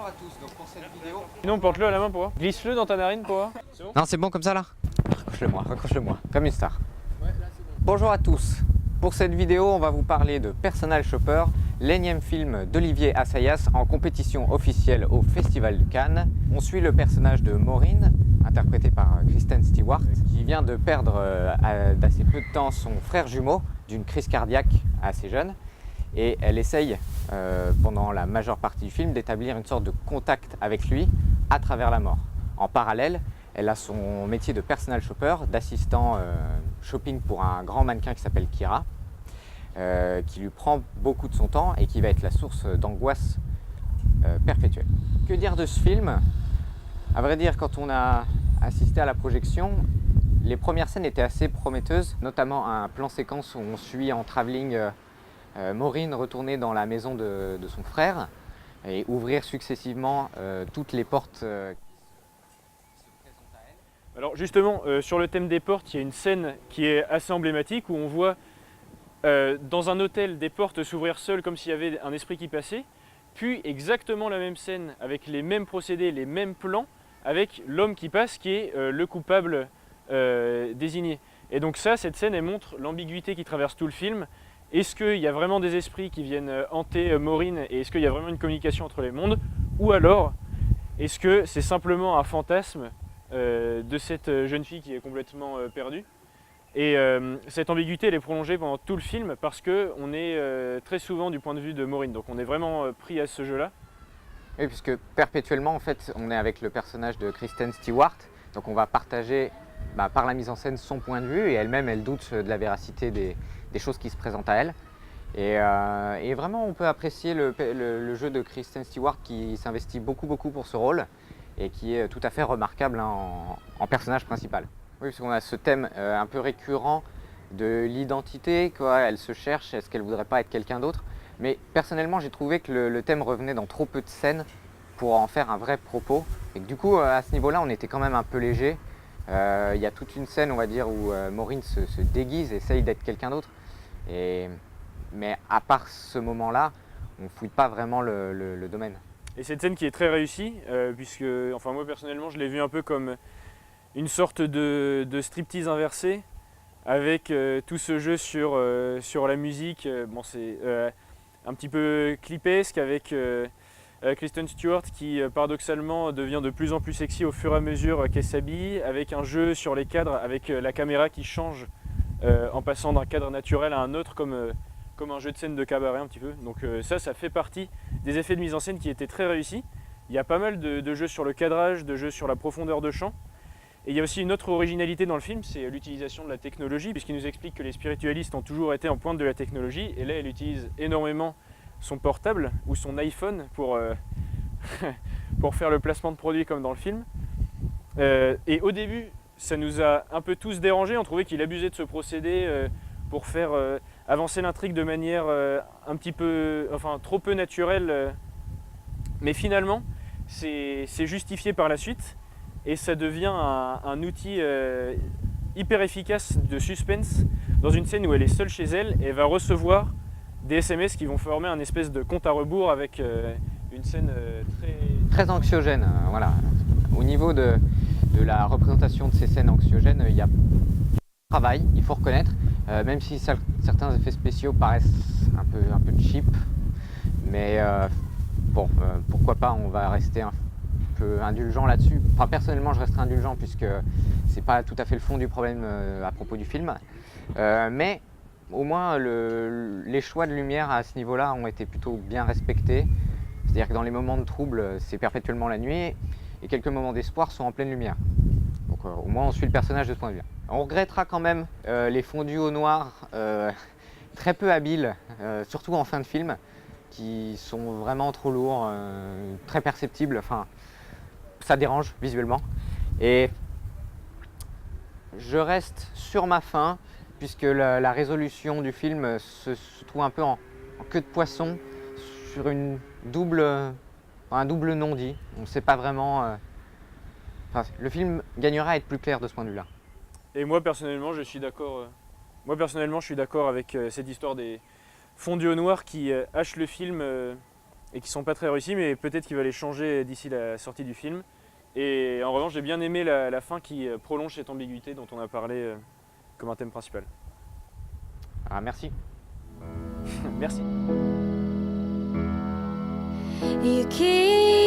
Bonjour à tous, donc pour cette vidéo... Sinon porte-le à la main pour voir. Glisse-le dans ta narine pour voir. C'est bon? Non, c'est bon comme ça là? Raccroche-le-moi, comme une star. Ouais, là c'est bon. Bonjour à tous. Pour cette vidéo, on va vous parler de Personal Shopper, l'énième film d'Olivier Assayas en compétition officielle au Festival de Cannes. On suit le personnage de Maureen, interprété par Kristen Stewart, qui vient de perdre d'assez peu de temps son frère jumeau d'une crise cardiaque assez jeune. Et elle essaye, pendant la majeure partie du film, d'établir une sorte de contact avec lui à travers la mort. En parallèle, elle a son métier de personal shopper, d'assistant shopping pour un grand mannequin qui s'appelle Kira, qui lui prend beaucoup de son temps et qui va être la source d'angoisse perpétuelle. Que dire de ce film? À vrai dire, quand on a assisté à la projection, les premières scènes étaient assez prometteuses, notamment un plan séquence où on suit en travelling Maureen retourner dans la maison de son frère et ouvrir successivement toutes les portes qui se présentent à elle. Alors justement, sur le thème des portes, il y a une scène qui est assez emblématique où on voit dans un hôtel des portes s'ouvrir seules comme s'il y avait un esprit qui passait, puis exactement la même scène avec les mêmes procédés, les mêmes plans, avec l'homme qui passe qui est le coupable désigné. Et donc ça, cette scène, elle montre l'ambiguïté qui traverse tout le film. Est-ce qu'il y a vraiment des esprits qui viennent hanter Maureen et est-ce qu'il y a vraiment une communication entre les mondes? Ou alors, est-ce que c'est simplement un fantasme de cette jeune fille qui est complètement perdue? Et cette ambiguïté, elle est prolongée pendant tout le film parce qu'on est très souvent du point de vue de Maureen. Donc on est vraiment pris à ce jeu-là. Oui, puisque perpétuellement, en fait, on est avec le personnage de Kristen Stewart. Donc on va partager par la mise en scène son point de vue et elle-même, elle doute de la véracité des choses qui se présentent à elle. Et vraiment, on peut apprécier le jeu de Kristen Stewart qui s'investit beaucoup pour ce rôle et qui est tout à fait remarquable en personnage principal. Oui, parce qu'on a ce thème un peu récurrent de l'identité, quoi. Elle se cherche, est-ce qu'elle ne voudrait pas être quelqu'un d'autre? Mais personnellement, j'ai trouvé que le thème revenait dans trop peu de scènes pour en faire un vrai propos. Et que du coup, à ce niveau-là, on était quand même un peu léger. Il y a toute une scène, on va dire, où Maureen se déguise, essaye d'être quelqu'un d'autre. Mais à part ce moment-là, on ne fouille pas vraiment le domaine. Et cette scène qui est très réussie, puisque enfin moi personnellement je l'ai vu un peu comme une sorte de striptease inversé, avec tout ce jeu sur la musique. Bon, c'est un petit peu clipesque avec Kristen Stewart qui paradoxalement devient de plus en plus sexy au fur et à mesure qu'elle s'habille, avec un jeu sur les cadres, avec la caméra qui change en passant d'un cadre naturel à un autre comme un jeu de scène de cabaret un petit peu. Donc ça fait partie des effets de mise en scène qui étaient très réussis. Il y a pas mal de jeux sur le cadrage, de jeux sur la profondeur de champ. Et il y a aussi une autre originalité dans le film, c'est l'utilisation de la technologie, puisqu'il nous explique que les spiritualistes ont toujours été en pointe de la technologie, et là elle utilise énormément son portable ou son iPhone pour faire le placement de produits comme dans le film. Et au début, ça nous a un peu tous dérangés, on trouvait qu'il abusait de ce procédé pour faire avancer l'intrigue de manière un petit peu, enfin trop peu naturelle, mais finalement c'est justifié par la suite et ça devient un outil hyper efficace de suspense dans une scène où elle est seule chez elle et elle va recevoir des SMS qui vont former un espèce de compte à rebours avec une scène très anxiogène. Voilà. Au niveau de la représentation de ces scènes anxiogènes, il y a travail, il faut reconnaître, même si certains effets spéciaux paraissent un peu cheap, mais bon, pourquoi pas, on va rester un peu indulgent là-dessus. Enfin, personnellement, je resterai indulgent puisque c'est pas tout à fait le fond du problème à propos du film, mais au moins les choix de lumière à ce niveau-là ont été plutôt bien respectés. C'est-à-dire que dans les moments de trouble, c'est perpétuellement la nuit et quelques moments d'espoir sont en pleine lumière. Donc au moins on suit le personnage de ce point de vue. On regrettera quand même les fondus au noir très peu habiles, surtout en fin de film, qui sont vraiment trop lourds, très perceptibles, enfin ça dérange visuellement. Et je reste sur ma faim, puisque la résolution du film se trouve un peu en queue de poisson, sur un double non-dit. On ne sait pas vraiment... Enfin, le film gagnera à être plus clair de ce point de vue-là. Et moi personnellement, je suis d'accord. Avec cette histoire des fondus au noir qui hache le film et qui sont pas très réussis, mais peut-être qu'il va les changer d'ici la sortie du film. Et en revanche, j'ai bien aimé la fin qui prolonge cette ambiguïté dont on a parlé comme un thème principal. Ah, merci. Merci. You keep